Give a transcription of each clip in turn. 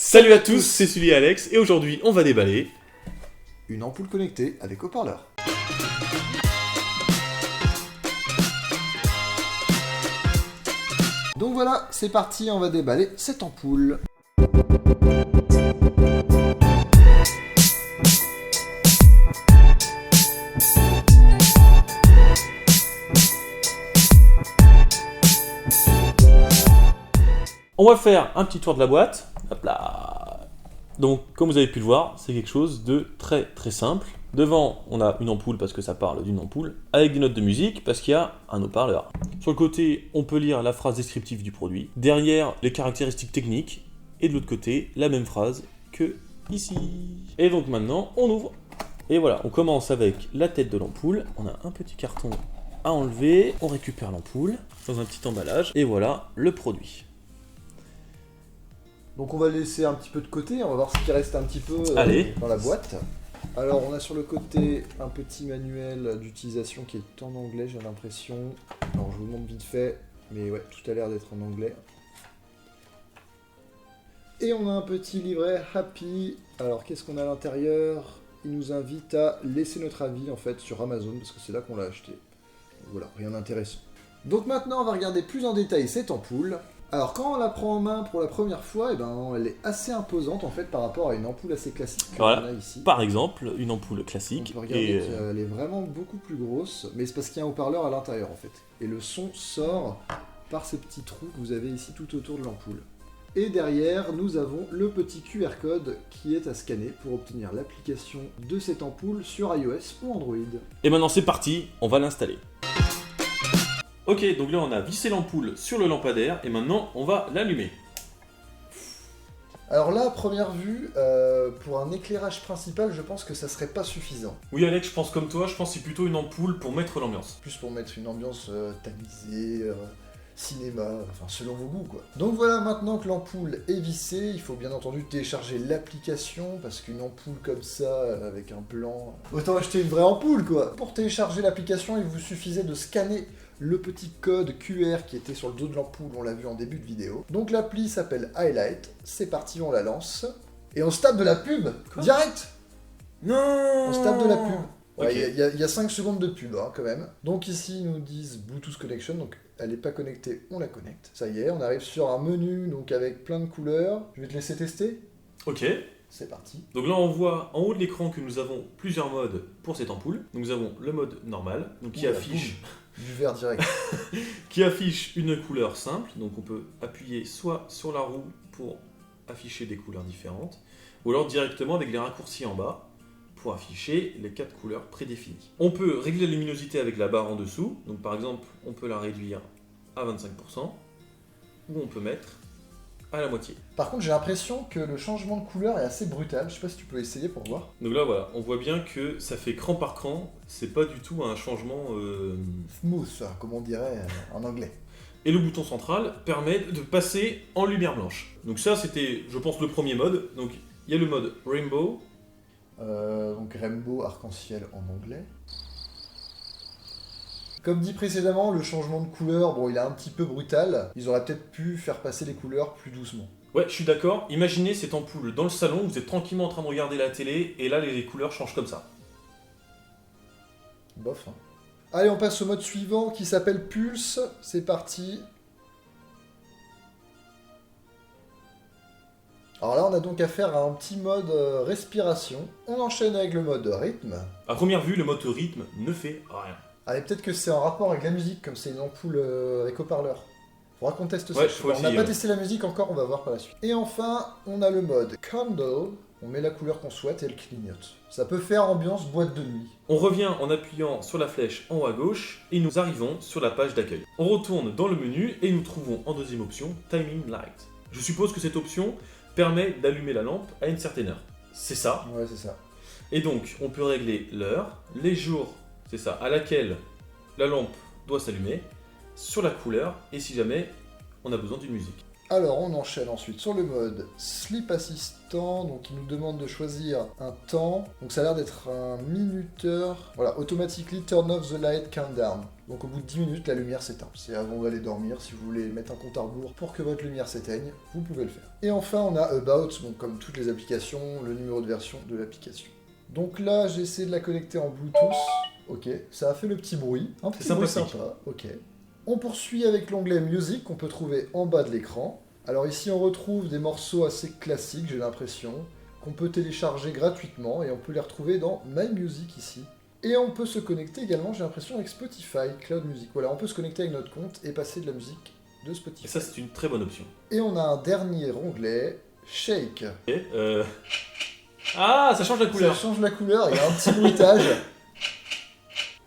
Salut à tous, c'est Sully et Alex, et aujourd'hui on va déballer une ampoule connectée avec haut-parleur. Donc voilà, c'est parti, on va déballer cette ampoule. On va faire un petit tour de la boîte. Hop là. Donc, comme vous avez pu le voir, c'est quelque chose de très très simple. Devant, on a une ampoule parce que ça parle d'une ampoule, avec des notes de musique parce qu'il y a un haut-parleur. Sur le côté, on peut lire la phrase descriptive du produit. Derrière, les caractéristiques techniques. Et de l'autre côté, la même phrase que ici. Et donc maintenant, on ouvre. Et voilà, on commence avec la tête de l'ampoule. On a un petit carton à enlever. On récupère l'ampoule dans un petit emballage. Et voilà le produit. Donc on va laisser un petit peu de côté, on va voir ce qui reste un petit peu dans la boîte. Alors on a sur le côté un petit manuel d'utilisation qui est en anglais, j'ai l'impression. Alors je vous montre vite fait, mais ouais, tout a l'air d'être en anglais. Et on a un petit livret Happy. Alors qu'est-ce qu'on a à l'intérieur? Il nous invite à laisser notre avis en fait sur Amazon, parce que c'est là qu'on l'a acheté. Donc, voilà, rien d'intéressant. Donc maintenant on va regarder plus en détail cette ampoule. Alors quand on la prend en main pour la première fois, elle est assez imposante en fait par rapport à une ampoule assez classique qu'on a ici. Par exemple, une ampoule classique. On peut regarder qu'elle est vraiment beaucoup plus grosse, mais c'est parce qu'il y a un haut-parleur à l'intérieur en fait. Et le son sort par ces petits trous que vous avez ici tout autour de l'ampoule. Et derrière, nous avons le petit QR code qui est à scanner pour obtenir l'application de cette ampoule sur iOS ou Android. Et maintenant c'est parti, on va l'installer. Ok, donc là on a vissé l'ampoule sur le lampadaire et maintenant on va l'allumer. Alors là, à première vue, pour un éclairage principal, je pense que ça serait pas suffisant. Oui Alex, je pense comme toi, je pense que c'est plutôt une ampoule pour mettre l'ambiance. Plus pour mettre une ambiance tamisée, cinéma, enfin selon vos goûts quoi. Donc voilà, maintenant que l'ampoule est vissée, il faut bien entendu télécharger l'application, parce qu'une ampoule comme ça, avec un blanc, autant acheter une vraie ampoule quoi. Pour télécharger l'application, il vous suffisait de scanner le petit code QR qui était sur le dos de l'ampoule, on l'a vu en début de vidéo. Donc l'appli s'appelle Highlight, c'est parti, on la lance. Et on se tape de la pub, direct. Non. On se tape de la pub. Il Okay. y a 5 secondes de pub hein, quand même. Donc ici ils nous disent Bluetooth Connection, donc elle n'est pas connectée, on la connecte. Ça y est, on arrive sur un menu donc avec plein de couleurs. Je vais te laisser tester. Ok. C'est parti. Donc là on voit en haut de l'écran que nous avons plusieurs modes pour cette ampoule. Donc nous avons le mode normal, donc qui affiche... Du vert direct. qui affiche une couleur simple, donc on peut appuyer soit sur la roue pour afficher des couleurs différentes, ou alors directement avec les raccourcis en bas pour afficher les 4 couleurs prédéfinies. On peut régler la luminosité avec la barre en dessous, donc par exemple on peut la réduire à 25%, ou on peut mettre à la moitié. Par contre j'ai l'impression que le changement de couleur est assez brutal, je sais pas si tu peux essayer pour voir. Donc là voilà, on voit bien que ça fait cran par cran, c'est pas du tout un changement... Smooth, comme on dirait en anglais. Et le bouton central permet de passer en lumière blanche. Donc ça c'était, je pense, le premier mode. Donc il y a le mode Rainbow. Donc Rainbow, arc-en-ciel en anglais. Comme dit précédemment, le changement de couleur, bon, il est un petit peu brutal. Ils auraient peut-être pu faire passer les couleurs plus doucement. Ouais, je suis d'accord. Imaginez cette ampoule dans le salon, vous êtes tranquillement en train de regarder la télé, et là les couleurs changent comme ça. Bof. Hein. Allez, on passe au mode suivant qui s'appelle Pulse. C'est parti. Alors là, on a donc affaire à un petit mode respiration. On enchaîne avec le mode rythme. À première vue, le mode rythme ne fait rien. Allez, peut-être que c'est en rapport avec la musique, comme c'est une ampoule avec haut-parleur. Faudra qu'on teste ça. Ouais, On n'a pas testé la musique encore, on va voir par la suite. Et enfin, on a le mode Candle. On met la couleur qu'on souhaite et elle clignote. Ça peut faire ambiance boîte de nuit. On revient en appuyant sur la flèche en haut à gauche, et nous arrivons sur la page d'accueil. On retourne dans le menu, et nous trouvons en deuxième option Timing Light. Je suppose que cette option permet d'allumer la lampe à une certaine heure. C'est ça. Ouais, c'est ça. Et donc, on peut régler l'heure, les jours, c'est ça, à laquelle la lampe doit s'allumer, sur la couleur, et si jamais on a besoin d'une musique. Alors, on enchaîne ensuite sur le mode Sleep Assistant, donc il nous demande de choisir un temps. Donc ça a l'air d'être un minuteur. Voilà, Automatically Turn Off the Light Countdown. Donc au bout de 10 minutes, la lumière s'éteint. C'est avant d'aller dormir, si vous voulez mettre un compte à rebours pour que votre lumière s'éteigne, vous pouvez le faire. Et enfin, on a About, donc comme toutes les applications, le numéro de version de l'application. Donc là, j'ai essayé de la connecter en Bluetooth. Ok, ça a fait le petit bruit. Un petit bruit sympa, ok. On poursuit avec l'onglet Music qu'on peut trouver en bas de l'écran. Alors ici, on retrouve des morceaux assez classiques, j'ai l'impression, qu'on peut télécharger gratuitement et on peut les retrouver dans My Music ici. Et on peut se connecter également, j'ai l'impression, avec Spotify, Cloud Music. Voilà, on peut se connecter avec notre compte et passer de la musique de Spotify. Et ça, c'est une très bonne option. Et on a un dernier onglet, Shake. Et Ah, ça change la couleur. Ça change la couleur, il y a un petit bruitage.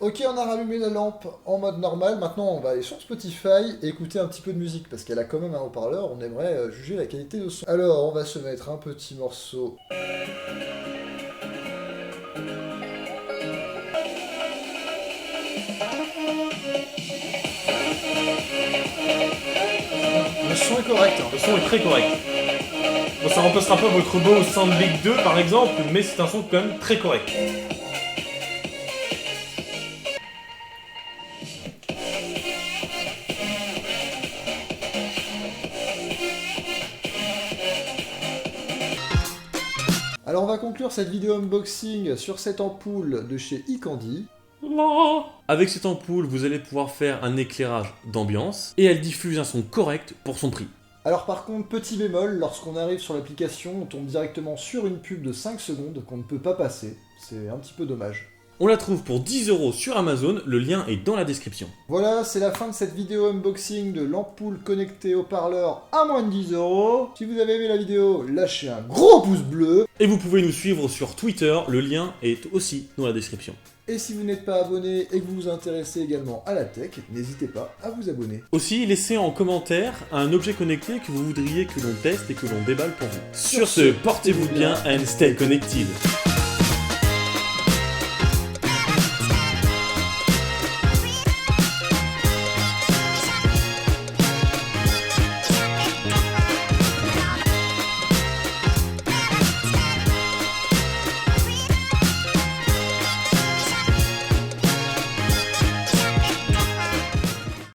Ok, on a rallumé la lampe en mode normal. Maintenant, on va aller sur Spotify et écouter un petit peu de musique parce qu'elle a quand même un haut-parleur. On aimerait juger la qualité de son. Alors, on va se mettre un petit morceau. Le son est correct. Le son est très correct. Bon, ça remplacera pas votre beau Soundbeat 2 par exemple, mais c'est un son quand même très correct. Alors on va conclure cette vidéo unboxing sur cette ampoule de chez iCandy. Avec cette ampoule, vous allez pouvoir faire un éclairage d'ambiance et elle diffuse un son correct pour son prix. Alors par contre, petit bémol, lorsqu'on arrive sur l'application, on tombe directement sur une pub de 5 secondes qu'on ne peut pas passer. C'est un petit peu dommage. On la trouve pour 10 € sur Amazon, le lien est dans la description. Voilà, c'est la fin de cette vidéo unboxing de l'ampoule connectée au parleur à moins de 10 €. Si vous avez aimé la vidéo, lâchez un gros pouce bleu. Et vous pouvez nous suivre sur Twitter, le lien est aussi dans la description. Et si vous n'êtes pas abonné et que vous vous intéressez également à la tech, n'hésitez pas à vous abonner. Aussi, laissez en commentaire un objet connecté que vous voudriez que l'on teste et que l'on déballe pour vous. Sur ce, portez-vous bien and stay connected.